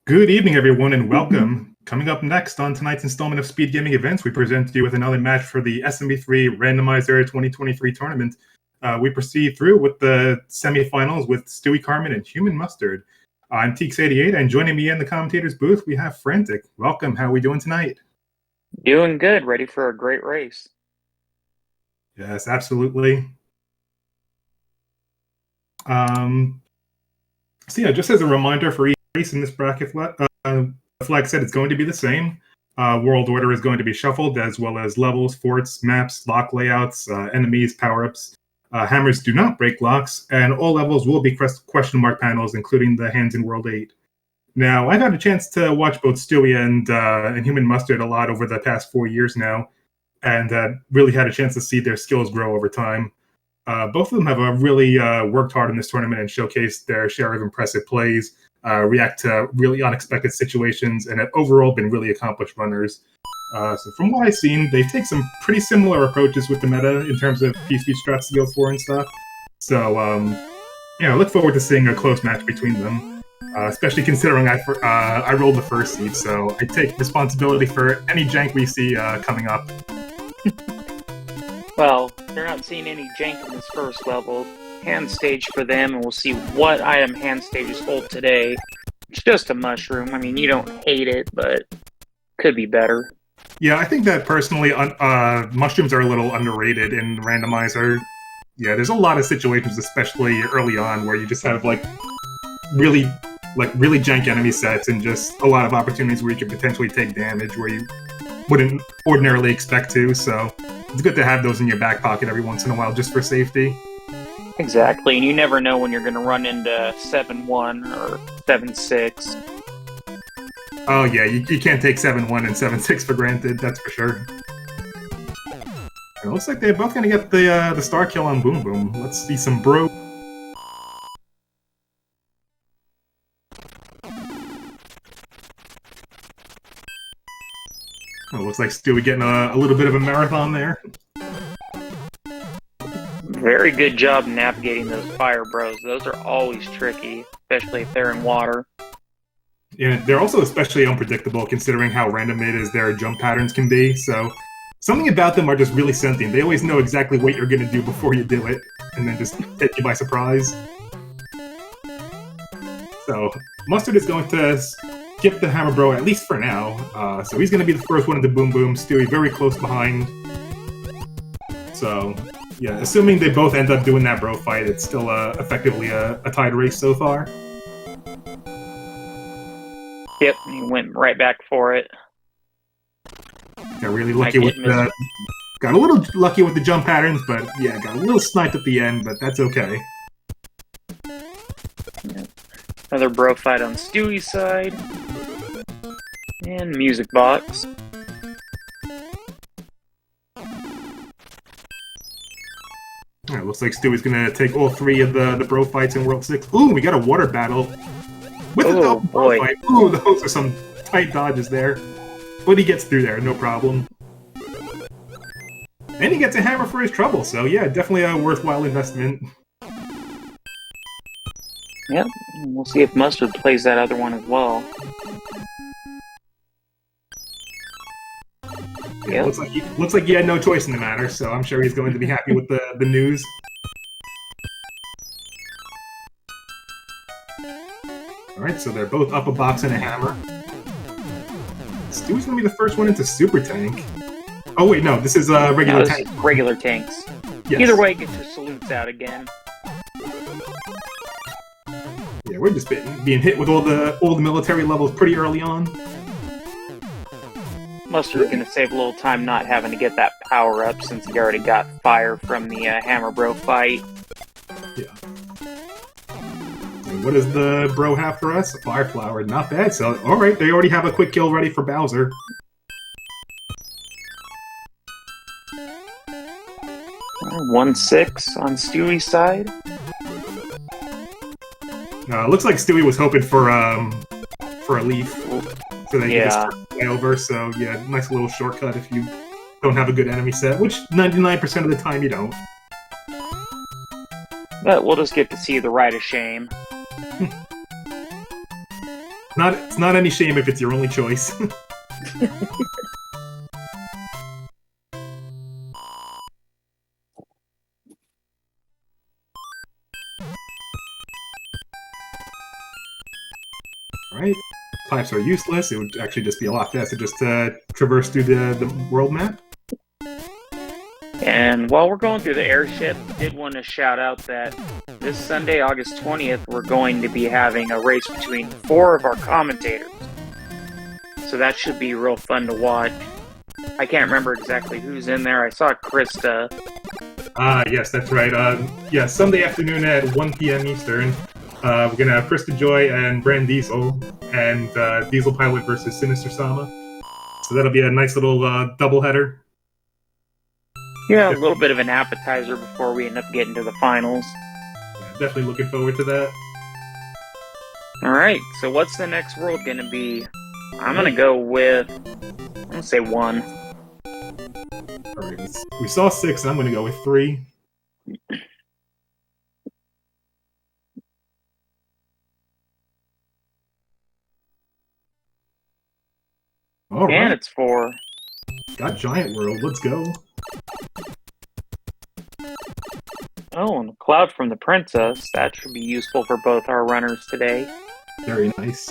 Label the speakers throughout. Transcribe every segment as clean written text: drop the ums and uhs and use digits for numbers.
Speaker 1: Good evening, everyone, and welcome. Coming up next on tonight's installment of SpeedGaming Events, we present you with another match for the SMB3 Randomizer 2023 tournament. We proceed through with the semifinals with Stewie, Cartman, and HUmanMustard. I'm Teeks88, and joining me in the commentator's booth, we have Frantic. Welcome. How are we doing tonight?
Speaker 2: Doing good. Ready for a great race.
Speaker 1: Yes, absolutely. So yeah, just as a reminder for each race in this bracket, the flag set is going to be the same. World order is going to be shuffled, as well as levels, forts, maps, lock layouts, enemies, power-ups. Hammers do not break locks, and all levels will be question mark panels, including the hands in World 8. Now, I've had a chance to watch both Stewie and HUmanMustard a lot over the past 4 years now, and really had a chance to see their skills grow over time. Both of them have really worked hard in this tournament and showcased their share of impressive plays, react to really unexpected situations, and have overall been really accomplished runners. So from what I've seen, they take some pretty similar approaches with the meta in terms of PC strats to go for and stuff. So, I look forward to seeing a close match between them, especially considering I rolled the first seed, so I take responsibility for any jank we see coming up.
Speaker 2: Well, they're not seeing any jank in this first level. Hand stage for them, and we'll see what item hand stages hold today. It's just a mushroom. I mean, you don't hate it, but could be better.
Speaker 1: Yeah, I think that personally, mushrooms are a little underrated in Randomizer. Yeah, there's a lot of situations, especially early on, where you just have really jank enemy sets and just a lot of opportunities where you could potentially take damage where you wouldn't ordinarily expect to. So it's good to have those in your back pocket every once in a while, just for safety.
Speaker 2: Exactly, and you never know when you're going to run into 7-1 or 7-6.
Speaker 1: Oh yeah, you can't take 7-1 and 7-6 for granted, that's for sure. It looks like they're both going to get the star kill on Boom Boom. Let's see some bro. It looks like Stewie getting a little bit of a marathon there.
Speaker 2: Very good job navigating those fire bros. Those are always tricky, especially if they're in water.
Speaker 1: Yeah, they're also especially unpredictable considering how random it is their jump patterns can be, so something about them are just really sentient. They always know exactly what you're going to do before you do it, and then just take you by surprise. So, Mustard is going to skip the Hammer Bro, at least for now. So he's going to be the first one into Boom Boom. Stewie very close behind. So, yeah, assuming they both end up doing that Bro fight, it's still effectively a tied race so far.
Speaker 2: Yep, he went right back for it.
Speaker 1: Got really lucky with the... Got a little lucky with the jump patterns, but yeah, got a little sniped at the end, but that's okay.
Speaker 2: Yep. Another bro fight on Stewie's side. And music box.
Speaker 1: Alright, looks like Stewie's gonna take all three of the bro fights in World 6. Ooh, we got a water battle. With a double bro fight. Ooh, those are some tight dodges there. But he gets through there, no problem. And he gets a hammer for his trouble, so yeah, definitely a worthwhile investment.
Speaker 2: Yep, we'll see if Mustard plays that other one as well.
Speaker 1: Yeah, looks like he had no choice in the matter, so I'm sure he's going to be happy with the news. Alright, so they're both up a box and a hammer. Stewie's gonna be the first one into Super Tank. Oh wait, no, this is regular tank.
Speaker 2: Regular tanks. Yes. Either way, get your salutes out again.
Speaker 1: Yeah, we're just being hit with all the military levels pretty early on.
Speaker 2: Mustard's gonna save a little time not having to get that power up since he already got fire from the Hammer Bro fight.
Speaker 1: Yeah. And what does the bro have for us? A fire flower, not bad. So, alright, they already have a quick kill ready for Bowser.
Speaker 2: Uh, 1-6 on Stewie's side.
Speaker 1: Looks like Stewie was hoping for a leaf, so that you just fly over. So yeah, nice little shortcut if you don't have a good enemy set, which 99% of the time you don't.
Speaker 2: But we'll just get to see the rite of shame.
Speaker 1: It's not any shame if it's your only choice. Alright. Pipes are useless. It would actually just be a lot faster just to traverse through the world map.
Speaker 2: And while we're going through the airship, did want to shout out that this Sunday, August 20th, we're going to be having a race between 4 of our commentators. So that should be real fun to watch. I can't remember exactly who's in there. I saw Krista.
Speaker 1: Yes, that's right. Yeah, Sunday afternoon at 1 p.m. Eastern. We're gonna have Krista Joy and Brand Diesel, and Diesel Pilot versus Sinister Sama. So that'll be a nice little doubleheader.
Speaker 2: Yeah, a little bit of an appetizer before we end up getting to the finals.
Speaker 1: Yeah, definitely looking forward to that.
Speaker 2: Alright, so what's the next world going to be? I'm going to go with, I'm going to say 1.
Speaker 1: Alright, we saw 6, and I'm going to go with 3. Alright.
Speaker 2: And it's 4.
Speaker 1: Got Giant World, let's go.
Speaker 2: Oh, and a cloud from the princess. That should be useful for both our runners today.
Speaker 1: Very nice.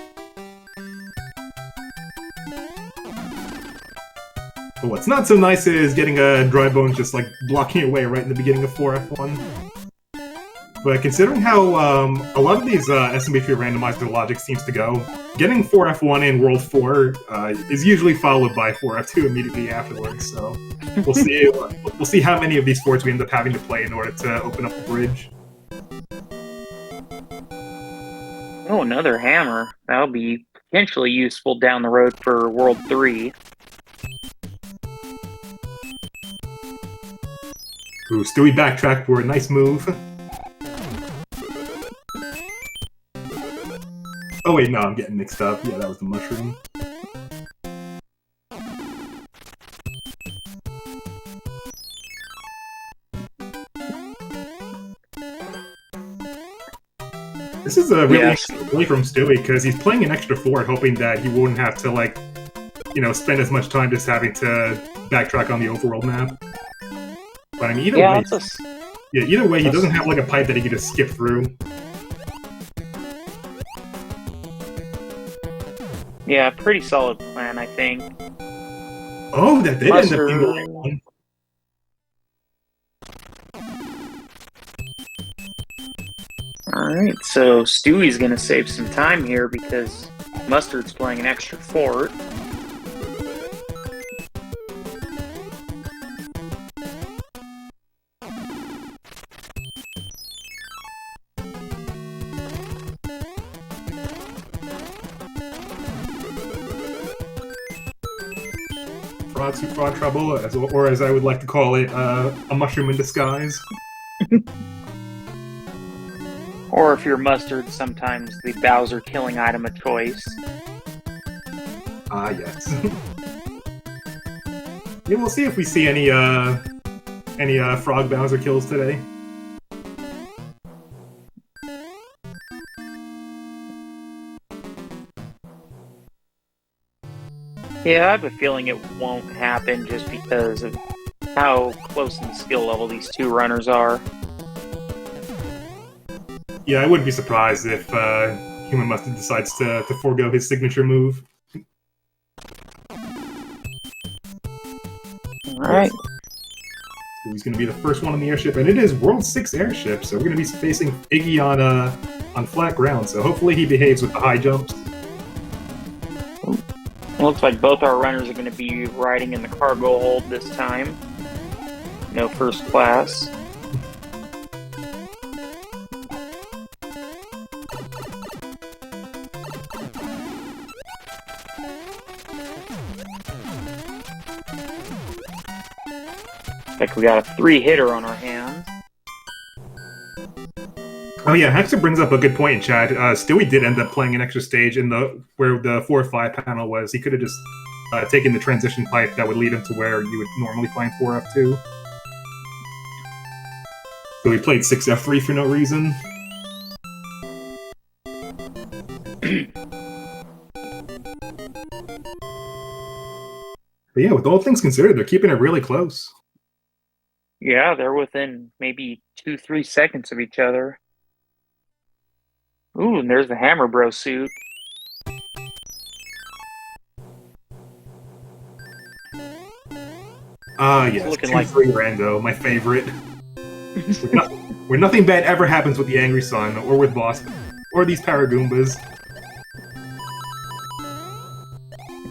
Speaker 1: But what's not so nice is getting a dry bone just like blocking your way right in the beginning of 4F1. But considering how a lot of these SMB3 Randomizer logic seems to go, getting 4F1 in World 4 is usually followed by 4F2 immediately afterwards. So we'll see how many of these forts we end up having to play in order to open up the bridge.
Speaker 2: Oh, another hammer. That'll be potentially useful down the road for World 3.
Speaker 1: Ooh, Stewie backtracked for a nice move. Oh wait, no, I'm getting mixed up. Yeah, that was the mushroom. This is a really play from Stewie, because he's playing an extra fort, hoping that he wouldn't have to, like, you know, spend as much time just having to backtrack on the overworld map. But I mean, either way, he doesn't have like a pipe that he can just skip through.
Speaker 2: Yeah, pretty solid plan, I think.
Speaker 1: Oh, that did end up being the right one.
Speaker 2: Alright, so Stewie's gonna save some time here because Mustard's playing an extra fort.
Speaker 1: Fraud trouble, or as I would like to call it, a mushroom in disguise.
Speaker 2: Or if you're Mustard, sometimes the Bowser killing item of choice.
Speaker 1: Ah, yes. Yeah, we'll see if we see any Frog Bowser kills today.
Speaker 2: Yeah, I have a feeling it won't happen just because of how close in the skill level these two runners are.
Speaker 1: Yeah, I wouldn't be surprised if HUmanMustard decides to forego his signature move.
Speaker 2: Alright.
Speaker 1: So he's going to be the first one on the airship, and it is World 6 airship, so we're going to be facing Iggy on flat ground, so hopefully he behaves with the high jumps.
Speaker 2: It looks like both our runners are going to be riding in the cargo hold this time. No first class. Looks like we got a 3-hitter on our hands.
Speaker 1: Oh yeah, Hexer brings up a good point in chat. Stewie did end up playing an extra stage in where the 4-5 panel was. He could have just taken the transition pipe that would lead him to where you would normally find 4F2. So he played 6F3 for no reason. But yeah, with all things considered, they're keeping it really close.
Speaker 2: Yeah, they're within maybe 2-3 seconds of each other. Ooh, and there's the Hammer Bro suit.
Speaker 1: Yes,
Speaker 2: looking
Speaker 1: 2-3
Speaker 2: like
Speaker 1: Rando, my favorite. Where nothing bad ever happens with the Angry Sun, or with Boss, or these Paragoombas.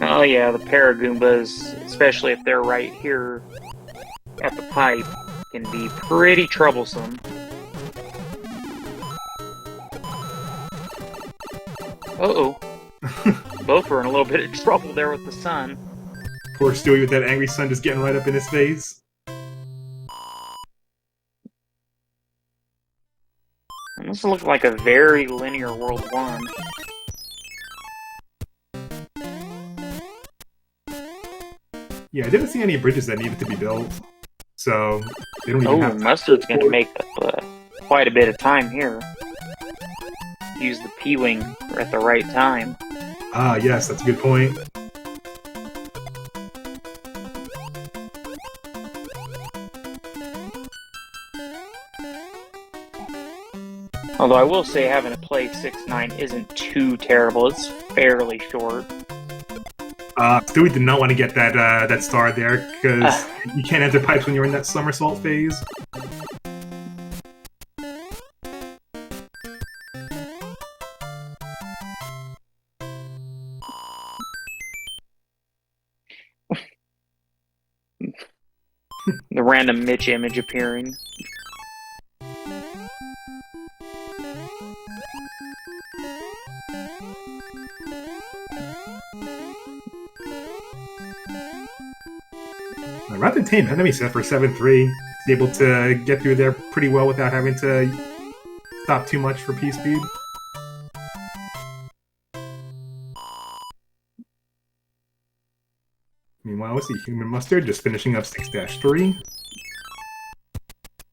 Speaker 2: Oh yeah, the Paragoombas, especially if they're right here at the pipe, can be pretty troublesome. Uh-oh. Both were in a little bit of trouble there with the sun.
Speaker 1: Poor Stewie with that Angry Sun just getting right up in his face.
Speaker 2: And this looks like a very linear World 1.
Speaker 1: Yeah, I didn't see any bridges that needed to be built, so they don't even have.
Speaker 2: Mustard's going to make up quite a bit of time here. Use the P-Wing at the right time.
Speaker 1: Ah, yes, that's a good point.
Speaker 2: Although I will say having to play 6-9 isn't too terrible. It's fairly short.
Speaker 1: Stewie did not want to get that star there, because you can't enter pipes when you're in that somersault phase.
Speaker 2: The random Mitch image appearing.
Speaker 1: Rather tame enemy set for 7-3. He's able to get through there pretty well without having to stop too much for P-Speed. Meanwhile, we see HUmanMustard just finishing up 6-3.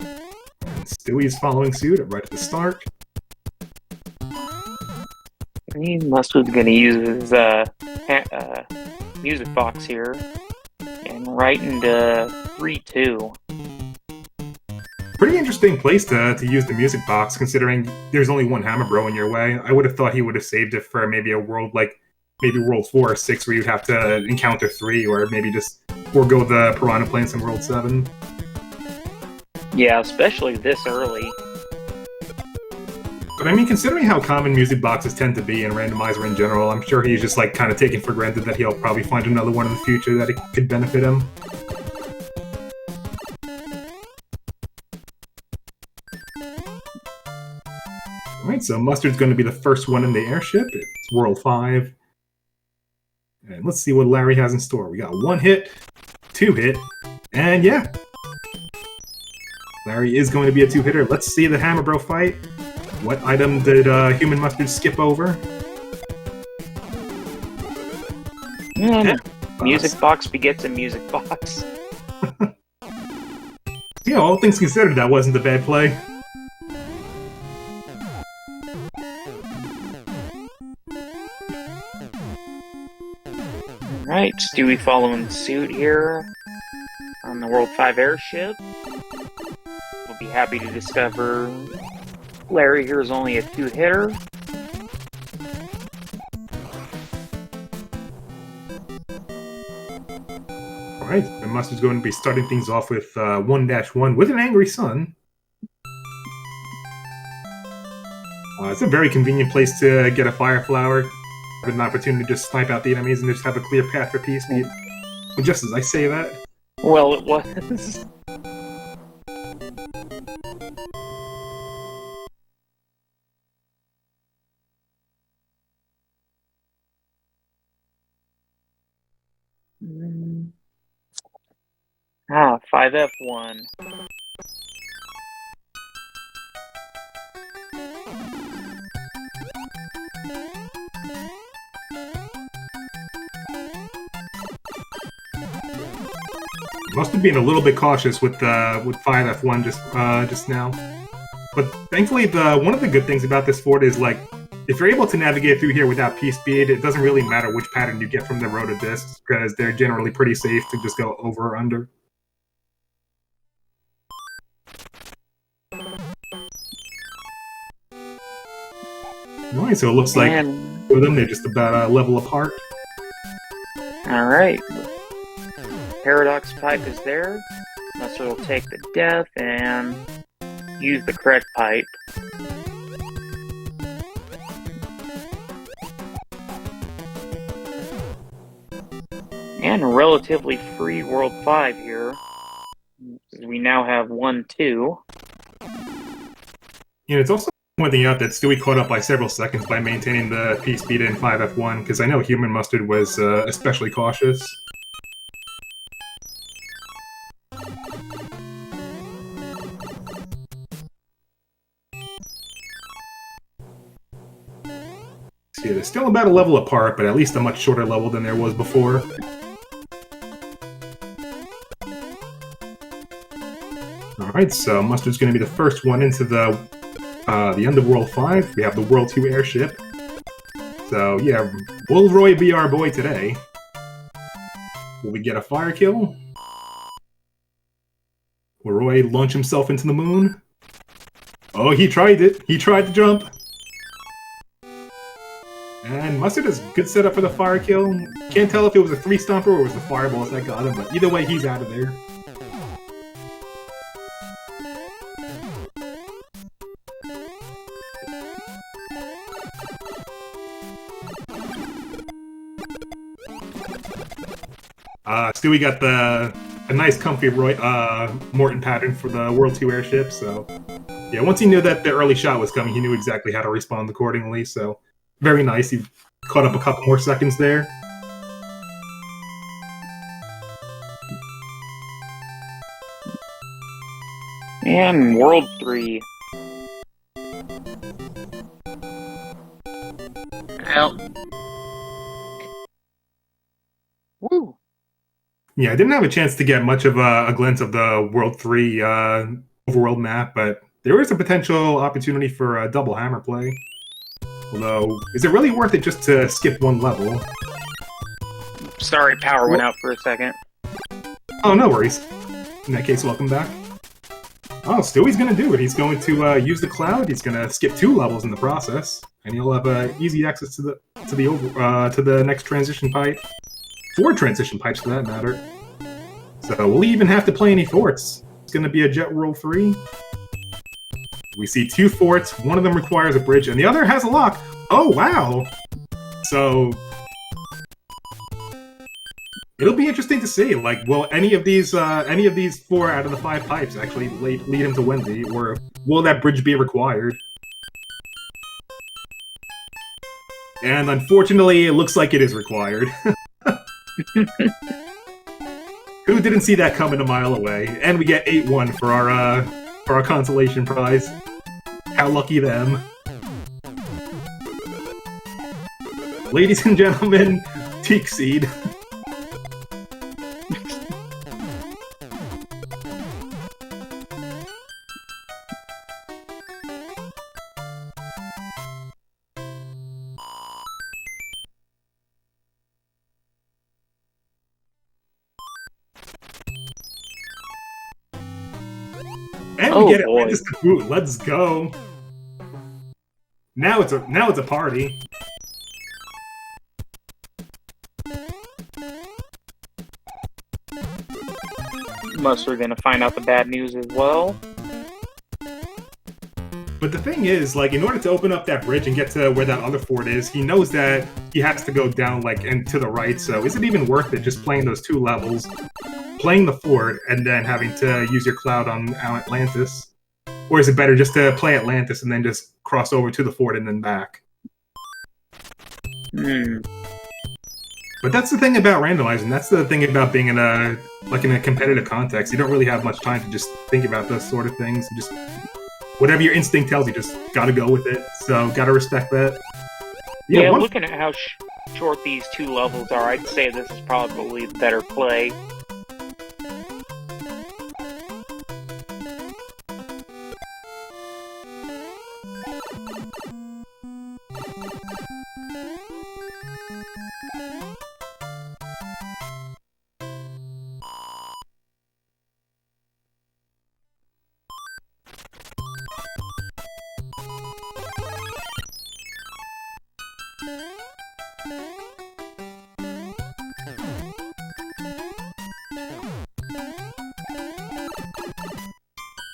Speaker 1: And Stewie's following suit right at the start.
Speaker 2: Mustard's going to use his music box here. And right into 3-2.
Speaker 1: Pretty interesting place to use the music box, considering there's only one Hammer Bro in your way. I would have thought he would have saved it for maybe a world like maybe World 4 or 6, where you'd have to encounter 3, or maybe just forego the Piranha Plants in World 7.
Speaker 2: Yeah, especially this early.
Speaker 1: But I mean, considering how common music boxes tend to be in Randomizer in general, I'm sure he's just like kind of taking for granted that he'll probably find another one in the future that it could benefit him. Alright, so Mustard's going to be the first one in the airship. It's World 5. And let's see what Larry has in store. We got 1 hit, 2 hit, and yeah! Larry is going to be a 2-hitter. Let's see the Hammer Bro fight. What item did HUmanMustard skip over?
Speaker 2: Music box begets a music box.
Speaker 1: Yeah, all things considered, that wasn't a bad play.
Speaker 2: Alright, Stewie following suit here on the World 5 airship. We'll be happy to discover Larry here is only a 2-hitter.
Speaker 1: Alright, and Mustard's going to be starting things off with 1-1 with an Angry Sun. It's a very convenient place to get a Fire Flower. Have an opportunity to just snipe out the enemies and just have a clear path for P-Speed. But just as I say that...
Speaker 2: Well, it was. Ah, 5F1.
Speaker 1: Must have been a little bit cautious with 5F1 just now. But thankfully, one of the good things about this fort is, like, if you're able to navigate through here without P-Speed, it doesn't really matter which pattern you get from the Rotodiscs, because they're generally pretty safe to just go over or under. Alright, so it looks like for them, they're just about a level apart.
Speaker 2: Alright. Paradox pipe is there. Mustard will take the death and use the correct pipe. And relatively free World 5 here. We now have 1-2.
Speaker 1: And it's also pointing out that Stewie caught up by several seconds by maintaining the P-Speed in 5F1, because I know HUmanMustard was especially cautious. See, they're still about a level apart, but at least a much shorter level than there was before. Alright, so Mustard's going to be the first one into the end of World 5. We have the World 2 airship. So, yeah, will Roy be our boy today? Will we get a fire kill? Will Roy launch himself into the moon? Oh, he tried it! He tried to jump! And Mustard is good setup for the fire kill. Can't tell if it was a 3-stomper or it was the fireballs that got him, but either way, he's out of there. Stewie got a nice comfy Morton pattern for the World 2 airship, so yeah, once he knew that the early shot was coming, he knew exactly how to respond accordingly, so very nice. He caught up a couple more seconds there.
Speaker 2: And World 3. Out. Woo!
Speaker 1: Yeah, I didn't have a chance to get much of a glimpse of the World 3 overworld map, but there is a potential opportunity for a double hammer play. Although, is it really worth it just to skip one level?
Speaker 2: Sorry, power went out for a second.
Speaker 1: Oh, no worries. In that case, welcome back. Oh, Stewie's gonna do it. He's going to use the cloud. He's gonna skip 2 levels in the process, and he'll have easy access to the next transition pipe. 4 transition pipes, for that matter. So will he even have to play any forts? It's gonna be a Jet Roll 3. We see 2 forts. One of them requires a bridge, and the other has a lock. Oh wow! So it'll be interesting to see. Like, will any of these 4 out of the 5 pipes actually lead him to Wendy, or will that bridge be required? And unfortunately, it looks like it is required. Who didn't see that coming a mile away? And we get 8-1 for our consolation prize. How lucky them. Ladies and gentlemen, Teak Seed. And we get Atlantis to boot. Let's go. Now it's a party.
Speaker 2: Mustard gonna find out the bad news as well.
Speaker 1: But the thing is, like, in order to open up that bridge and get to where that other fort is, he knows that he has to go down, like, and to the right, so is it even worth it just playing those 2 levels, playing the fort, and then having to use your cloud on Atlantis? Or is it better just to play Atlantis and then just cross over to the fort and then back? But that's the thing about randomizing. That's the thing about being in a competitive context. You don't really have much time to just think about those sort of things. You just, whatever your instinct tells you, just gotta go with it. So gotta respect that.
Speaker 2: Yeah, looking at how short these 2 levels are, I'd say this is probably the better play.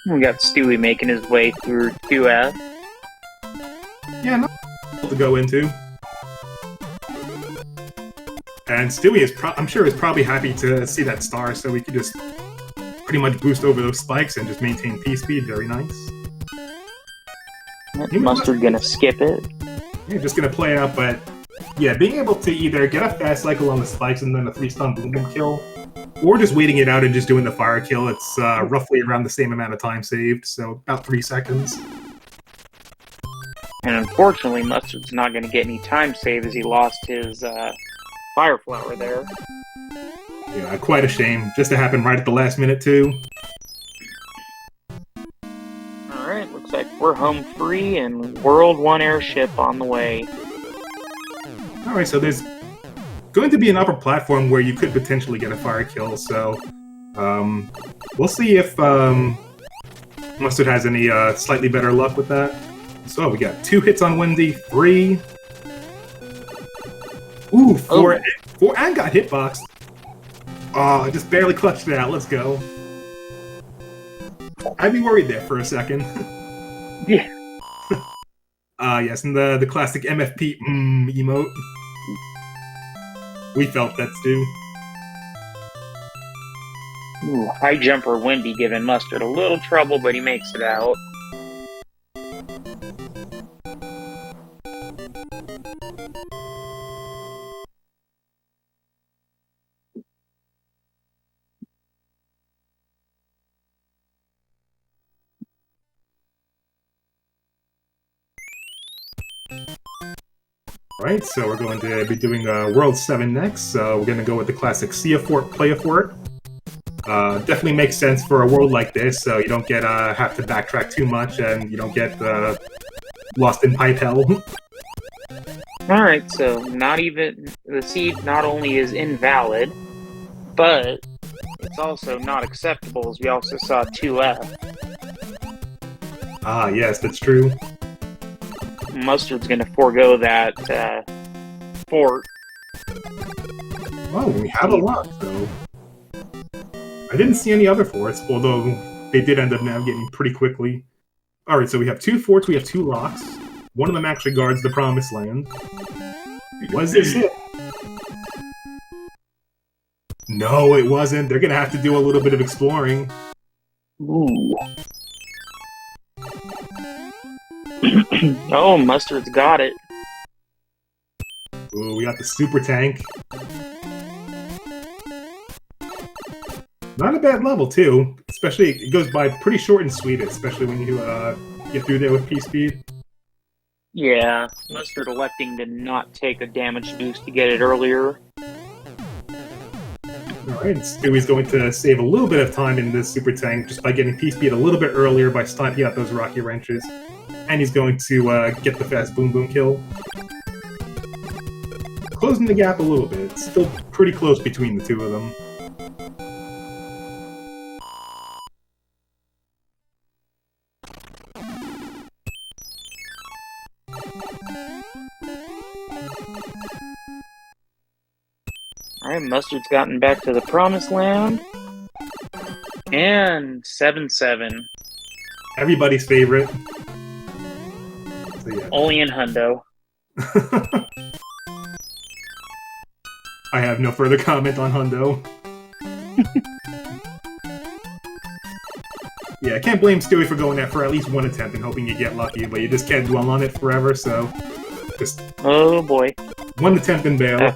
Speaker 2: We got Stewie making his way through 2F.
Speaker 1: Yeah, not to go into. And Stewie is, I'm sure, is probably happy to see that star, so we could just pretty much boost over those spikes and just maintain P-speed. Very nice.
Speaker 2: Mustard gonna skip it.
Speaker 1: Yeah, just gonna play it out, but yeah, being able to either get a fast cycle on the spikes and then a 3-stun boom boom kill, or just waiting it out and just doing the fire kill, it's roughly around the same amount of time saved, so about 3 seconds.
Speaker 2: And unfortunately, Mustard's not going to get any time save as he lost his fire flower there.
Speaker 1: Yeah, quite a shame. Just to happen right at the last minute, too.
Speaker 2: Alright, looks like we're home free and World 1 airship on the way.
Speaker 1: Alright, so there's going to be an upper platform where you could potentially get a fire kill, so we'll see if Mustard has any slightly better luck with that. So we got 2 hits on Wendy, 3. Ooh, 4, 4, and got hitboxed. Oh, I just barely clutched it out. Let's go. I'd be worried there for a second.
Speaker 2: Yeah.
Speaker 1: Yes, and the classic MFP emote. We felt that, Stu.
Speaker 2: Ooh, high jumper Wendy giving Mustard a little trouble, but he makes it out.
Speaker 1: Right, so we're going to be doing World 7 next, so we're going to go with the classic see a fort, play a fort. Definitely makes sense for a world like this, so you don't get have to backtrack too much, and you don't get lost in pipe hell.
Speaker 2: Alright, so not even the seed not only is invalid, but it's also not acceptable, as we also saw 2F.
Speaker 1: Ah, yes, that's true.
Speaker 2: Mustard's gonna forego that fort.
Speaker 1: Oh, we have a lot, though. I didn't see any other forts, although they did end up navigating pretty quickly. Alright, so we have 2 forts, we have 2 locks. One of them actually guards the Promised Land. Was this it? No, it wasn't. They're gonna have to do a little bit of exploring.
Speaker 2: Ooh. Oh, Mustard's got it.
Speaker 1: Ooh, we got the super tank. Not a bad level, too. Especially, it goes by pretty short and sweet, especially when you get through there with P-speed.
Speaker 2: Yeah, Mustard electing to not take a damage boost to get it earlier.
Speaker 1: Alright, Stewie's going to save a little bit of time in this super tank just by getting P-speed a little bit earlier by sniping out those rocky wrenches. And he's going to get the fast boom boom kill. Closing the gap a little bit. It's still pretty close between the two of them.
Speaker 2: Alright, Mustard's gotten back to the Promised Land. And 7-7.
Speaker 1: Everybody's favorite. So, yeah.
Speaker 2: Only in Hundo.
Speaker 1: I have no further comment on Hundo. Yeah, I can't blame Stewie for going that for at least one attempt and hoping you get lucky, but you just can't dwell on it forever, so just...
Speaker 2: Oh boy.
Speaker 1: One attempt and bail.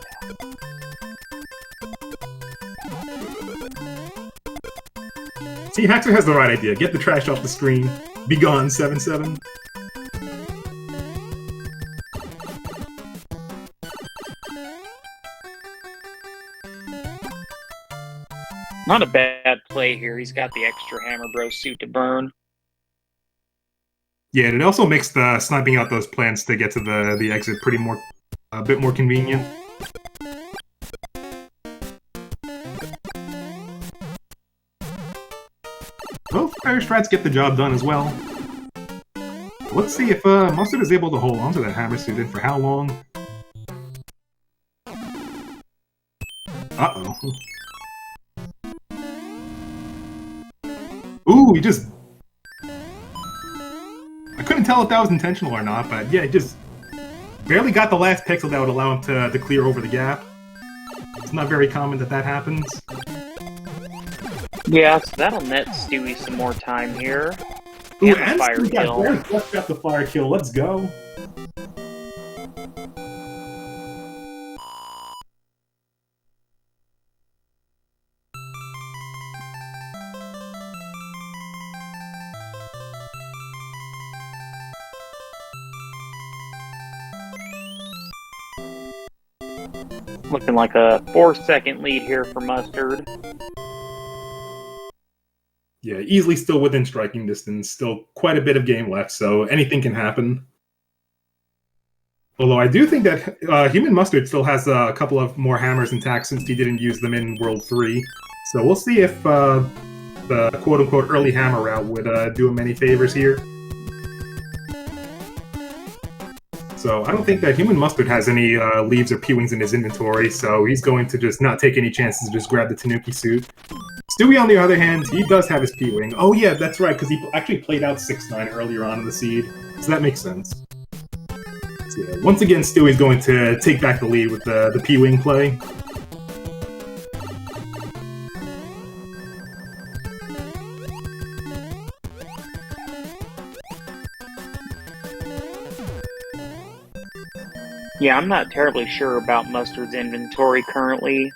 Speaker 1: See, Haxer has the right idea. Get the trash off the screen. Be gone, 7-7.
Speaker 2: Not a bad play here. He's got the extra Hammer Bro suit to burn.
Speaker 1: Yeah, and it also makes the sniping out those plants to get to the exit a bit more convenient. Both fire strats get the job done as well. Let's see if Mustard is able to hold on to that hammer suit and for how long. Uh-oh. Ooh, he just... I couldn't tell if that was intentional or not, but yeah, he just barely got the last pixel that would allow him to clear over the gap. It's not very common that happens.
Speaker 2: Yeah, so that'll net Stewie some more time here.
Speaker 1: Ooh,
Speaker 2: And fire kill.
Speaker 1: Let's got the fire kill. Let's go.
Speaker 2: Looking like a 4-second lead here for Mustard.
Speaker 1: Yeah, easily still within striking distance. Still quite a bit of game left, so anything can happen. Although I do think that HUmanMustard still has a couple of more hammers intact since he didn't use them in World 3. So we'll see if the quote-unquote early hammer route would do him any favors here. So I don't think that HUmanMustard has any leaves or P-Wings in his inventory, so he's going to just not take any chances, just grab the Tanuki suit. Stewie, on the other hand, he does have his P-Wing. Oh yeah, that's right, because he actually played out 6-9 earlier on in the seed, so that makes sense. So yeah, once again, Stewie's going to take back the lead with the P-Wing play.
Speaker 2: Yeah, I'm not terribly sure about Mustard's inventory currently.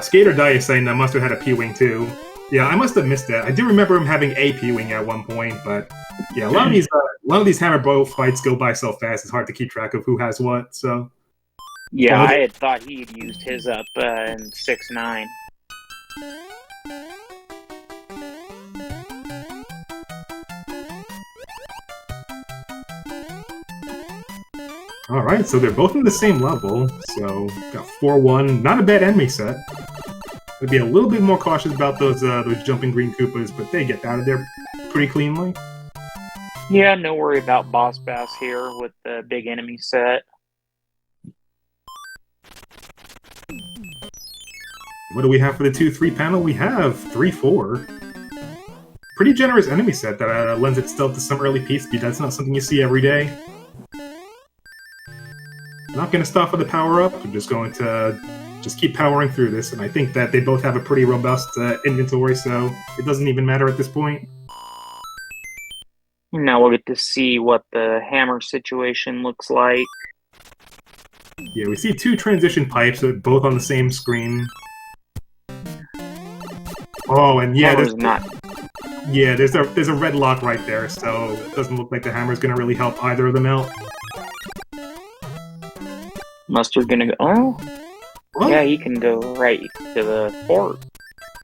Speaker 1: Skater Die is saying that Mustard had a P-Wing too. Yeah, I must have missed that. I do remember him having a P-Wing at one point, but yeah, a lot of these hammer bow fights go by so fast. It's hard to keep track of who has what. So
Speaker 2: yeah, I had thought he had used his up in 6-9.
Speaker 1: All right, so they're both in the same level. So got 4-1, not a bad enemy set. I'd be a little bit more cautious about those jumping green Koopas, but they get out of there pretty cleanly.
Speaker 2: Yeah, no worry about Boss Bass here with the big enemy set.
Speaker 1: What do we have for the 2-3 panel? We have 3-4. Pretty generous enemy set that lends itself to some early piece speed. That's not something you see every day. Not going to stop for the power-up. I'm just going to just keep powering through this, and I think that they both have a pretty robust inventory, so it doesn't even matter at this point.
Speaker 2: Now we'll get to see what the hammer situation looks like.
Speaker 1: Yeah, we see two transition pipes, both on the same screen. Oh, and yeah, there's a red lock right there, so it doesn't look like the hammer's going to really help either of them out.
Speaker 2: Mustard gonna go. Oh, well, yeah, he can go right to the fort.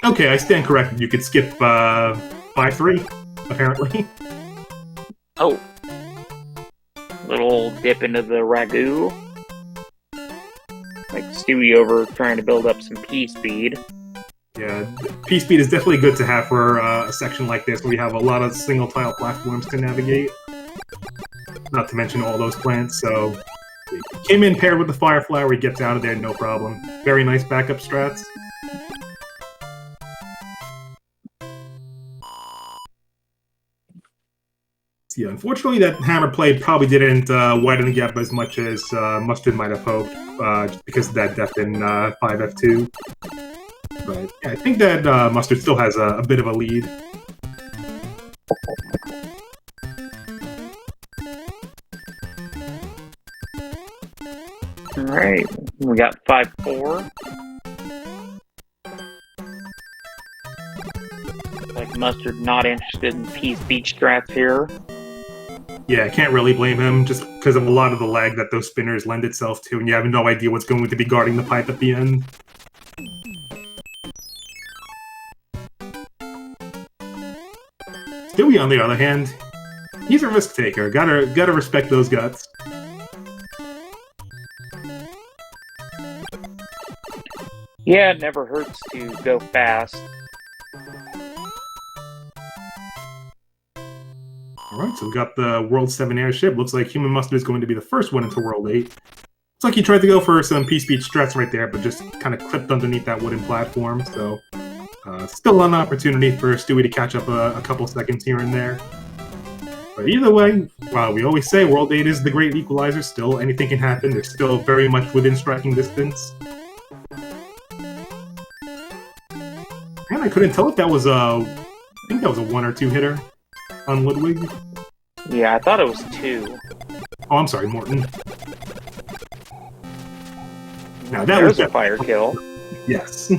Speaker 1: Okay, I stand corrected. You could skip 5-3, apparently.
Speaker 2: Oh, little dip into the ragu. Like Stewie over trying to build up some P speed.
Speaker 1: Yeah, P speed is definitely good to have for a section like this where we have a lot of single tile platforms to navigate. Not to mention all those plants, so came in paired with the fire flower, he gets out of there, no problem. Very nice backup strats. Yeah, unfortunately that hammer play probably didn't widen the gap as much as Mustard might have hoped, just because of that death in 5F2. But yeah, I think that Mustard still has a bit of a lead.
Speaker 2: Alright, we got 5-4. Like Mustard not interested in P-speed strats here.
Speaker 1: Yeah, I can't really blame him, just because of a lot of the lag that those spinners lend itself to, and you have no idea what's going to be guarding the pipe at the end. Stewie, on the other hand, he's a risk taker. Gotta respect those guts.
Speaker 2: Yeah, it never hurts to go fast.
Speaker 1: Alright, so we got the World 7 airship. Looks like HUmanMustard is going to be the first one into World 8. Looks like he tried to go for some P-Speed struts right there, but just kind of clipped underneath that wooden platform, so... still an opportunity for Stewie to catch up a couple seconds here and there. But either way, well, we always say World 8 is the great equalizer still. Anything can happen. They're still very much within striking distance. And I couldn't tell if that was I think that was a 1 or 2 hitter on Ludwig.
Speaker 2: Yeah, I thought it was 2.
Speaker 1: Oh, I'm sorry, Morton. Now that
Speaker 2: There's
Speaker 1: was
Speaker 2: a fire kill.
Speaker 1: Yes.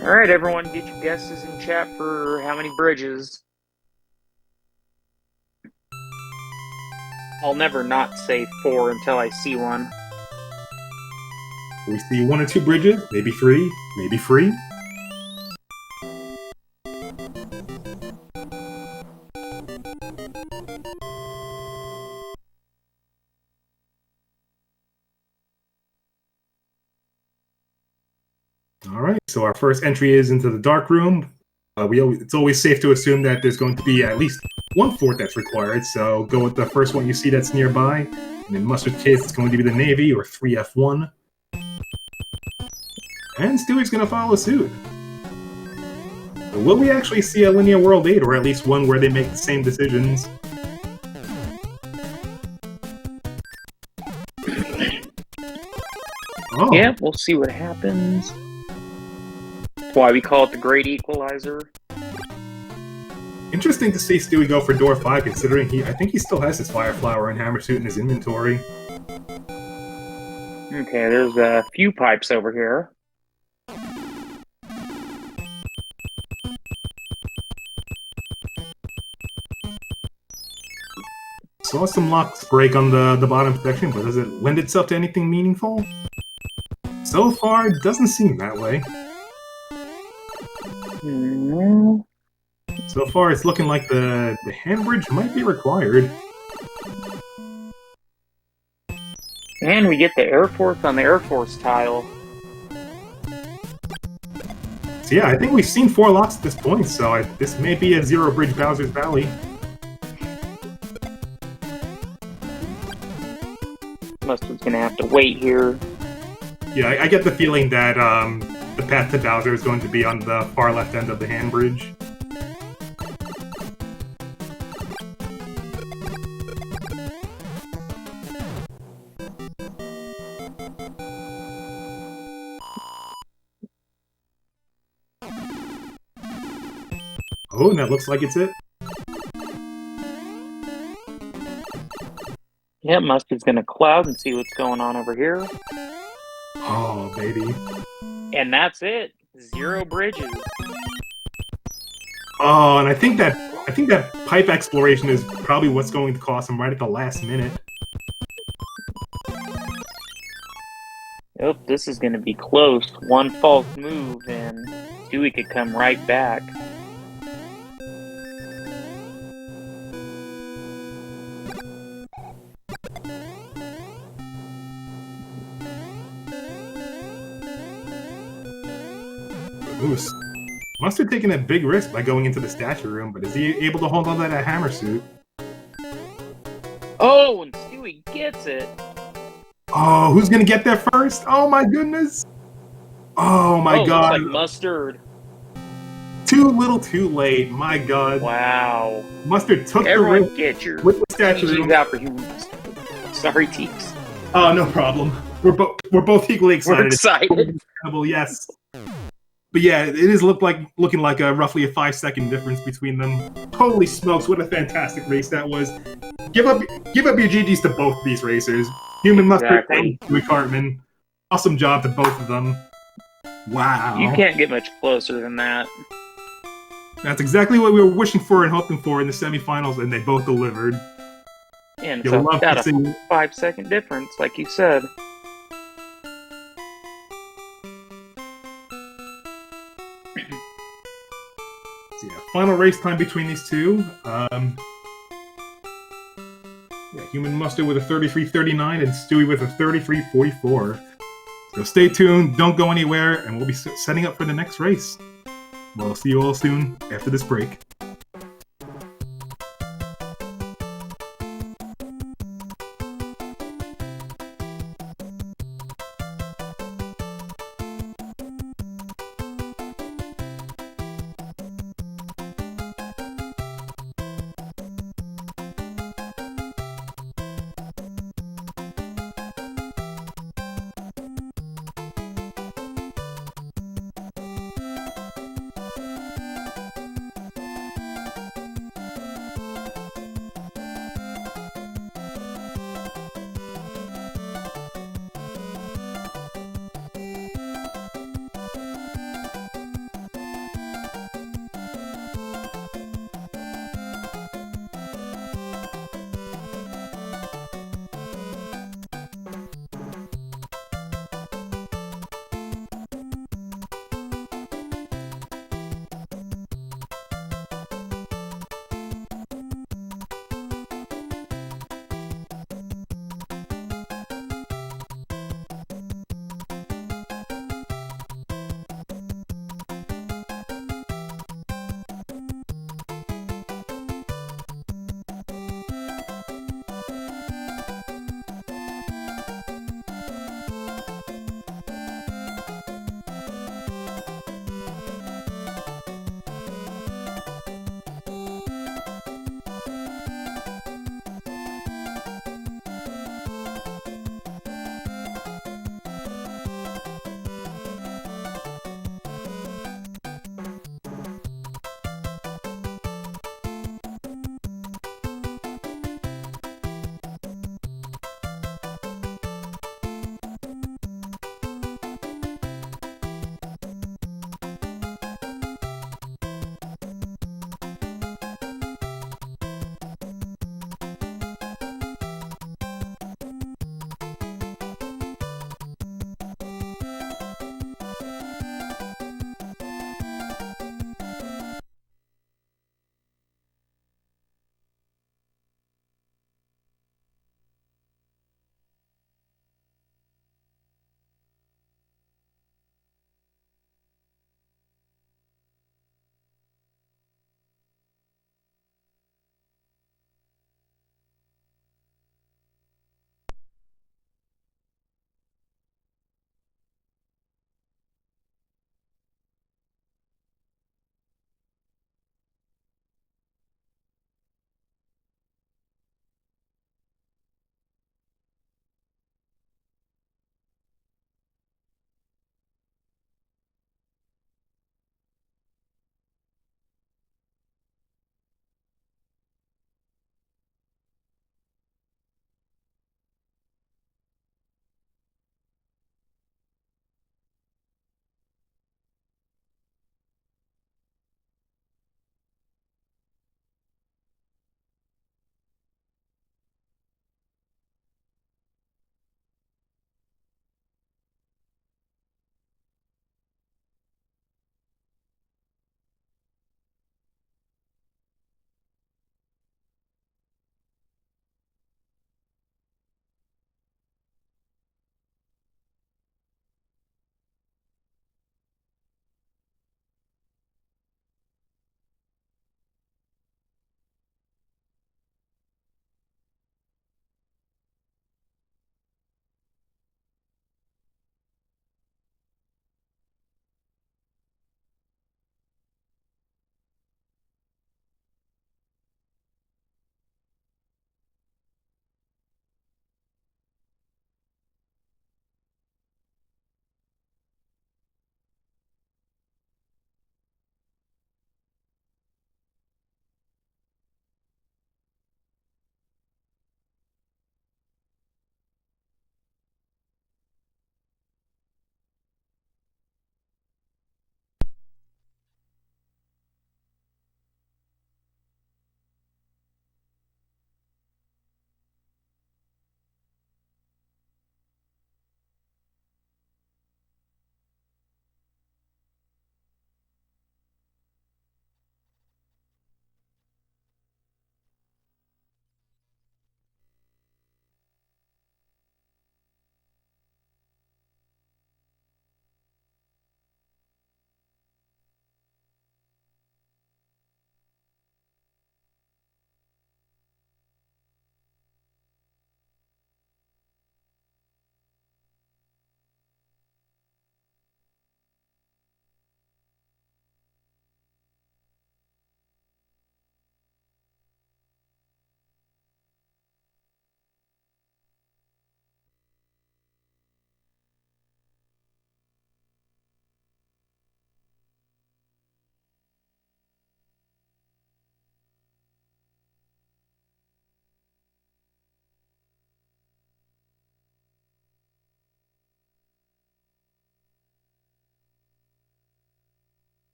Speaker 2: Alright, everyone, get your guesses in chat for how many bridges. I'll never not say 4 until I see one.
Speaker 1: We see 1 or 2 bridges, maybe 3, maybe 3. Alright, so our first entry is into the dark room. It's always safe to assume that there's going to be at least 1 fort that's required, so go with the first one you see that's nearby. And in Mustard's case, it's going to be the Navy, or 3F1. And Stewie's going to follow suit. So will we actually see a linear World 8, or at least one where they make the same decisions? Oh.
Speaker 2: Yeah, we'll see what happens. That's why we call it the Great Equalizer.
Speaker 1: Interesting to see Stewie go for door 5, considering I think he still has his Fire Flower and Hammer Suit in his inventory.
Speaker 2: Okay, there's a few pipes over here.
Speaker 1: Saw some locks break on the bottom section, but does it lend itself to anything meaningful? So far, it doesn't seem that way.
Speaker 2: No.
Speaker 1: So far, it's looking like the handbridge might be required.
Speaker 2: And we get the Air Force on the Air Force tile.
Speaker 1: So yeah, I think we've seen 4 locks at this point, so this may be a Zero Bridge Bowser's Valley.
Speaker 2: Mustard's gonna have to wait here.
Speaker 1: Yeah, I get the feeling that the path to Bowser is going to be on the far left end of the handbridge. Oh, and that looks like it's it.
Speaker 2: Yeah, Mustard's gonna cloud and see what's going on over here.
Speaker 1: Oh, baby.
Speaker 2: And that's it. 0 bridges.
Speaker 1: Oh, and I think that pipe exploration is probably what's going to cost him right at the last minute.
Speaker 2: Oh, this is gonna be close. One false move and Stewie could come right back.
Speaker 1: Ooh, Mustard taking a big risk by going into the statue room, but is he able to hold on to that hammer suit?
Speaker 2: Oh, and Stewie gets it.
Speaker 1: Oh, who's gonna get there first? Oh my goodness! Oh my god!
Speaker 2: Looks like Mustard.
Speaker 1: Too little, too late. My god!
Speaker 2: Wow!
Speaker 1: Mustard took
Speaker 2: Everyone
Speaker 1: the risk
Speaker 2: get your
Speaker 1: with the statue room.
Speaker 2: out for HUmanMustard. Sorry, teams.
Speaker 1: Oh, no problem. We're both equally excited.
Speaker 2: We're excited.
Speaker 1: Yes. But yeah, it is looking like roughly a 5-second difference between them. Holy smokes, what a fantastic race that was. Give up your GGs to both these racers. HUmanMustard and Stewie Cartman. Awesome job to both of them. Wow.
Speaker 2: You can't get much closer than that.
Speaker 1: That's exactly what we were wishing for and hoping for in the semifinals, and they both delivered.
Speaker 2: And
Speaker 1: You'll
Speaker 2: so
Speaker 1: love
Speaker 2: got
Speaker 1: to
Speaker 2: a
Speaker 1: see
Speaker 2: 5-second difference, like you said.
Speaker 1: So yeah, final final race time between these two. HUmanMustard with a 33.39 and Stewie with a 33.44. So stay tuned, don't go anywhere, and we'll be setting up for the next race. We'll see you all soon after this break.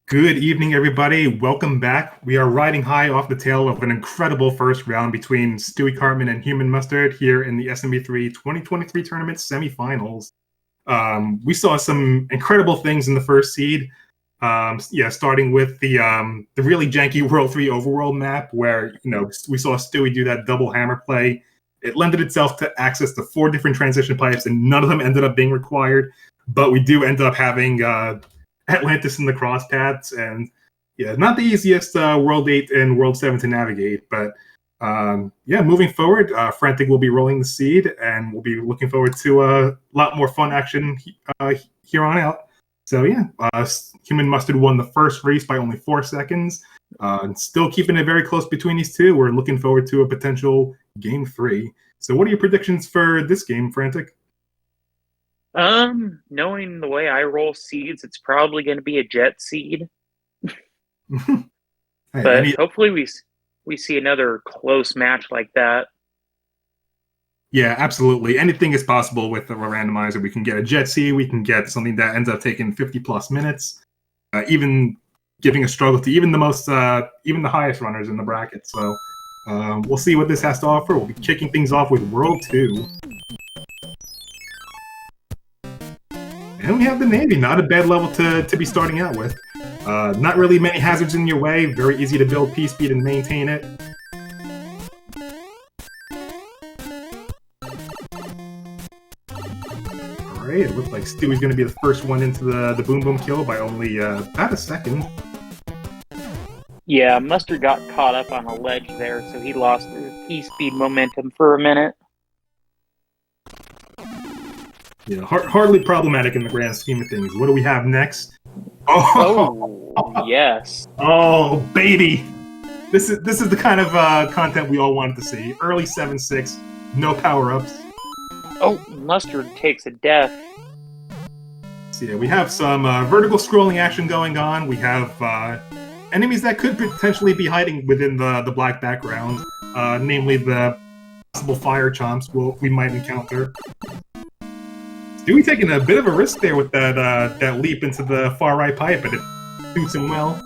Speaker 1: Good evening, everybody. Welcome back. We are riding high off the tail of an incredible first round between Stewie, Cartman, and HUmanMustard here in the SMB3 2023 tournament semifinals. We saw some incredible things in the first seed. Starting with the really janky World 3 overworld map where, we saw Stewie do that double hammer play. It lended itself to access to 4 different transition pipes, and none of them ended up being required. But we do end up having Atlantis in the cross paths, and not the easiest World 8 and World 7 to navigate. But moving forward, Frantic will be rolling the seed, and we'll be looking forward to a lot more fun action here on out. So HUmanMustard won the first race by only 4 seconds. Still keeping it very close between these two. We're looking forward to a potential game 3. So what are your predictions for this game, Frantic?
Speaker 2: Knowing the way I roll seeds, it's probably going to be a jet seed. But hopefully we see another close match like that.
Speaker 1: Yeah, absolutely. Anything is possible with a randomizer. We can get a jet seed. We can get something that ends up taking 50+ minutes, even giving a struggle to even the highest runners in the bracket. So we'll see what this has to offer. We'll be kicking things off with World 2. And we have the Navy, not a bad level to be starting out with. Not really many hazards in your way, very easy to build P speed and maintain it. Alright, it looks like Stewie's going to be the first one into the boom boom kill by only about a second.
Speaker 2: Yeah, Mustard got caught up on a ledge there, so he lost his P speed momentum for a minute.
Speaker 1: Yeah, hardly problematic in the grand scheme of things. What do we have next?
Speaker 2: Oh yes.
Speaker 1: Oh, baby! This is the kind of content we all wanted to see. Early 7-6, no power-ups.
Speaker 2: Oh, Mustard takes a death.
Speaker 1: So yeah, we have some vertical scrolling action going on. We have enemies that could potentially be hiding within the black background, namely the possible fire chomps we might encounter. Stewie taking a bit of a risk there with that leap into the far right pipe, but it suits him well.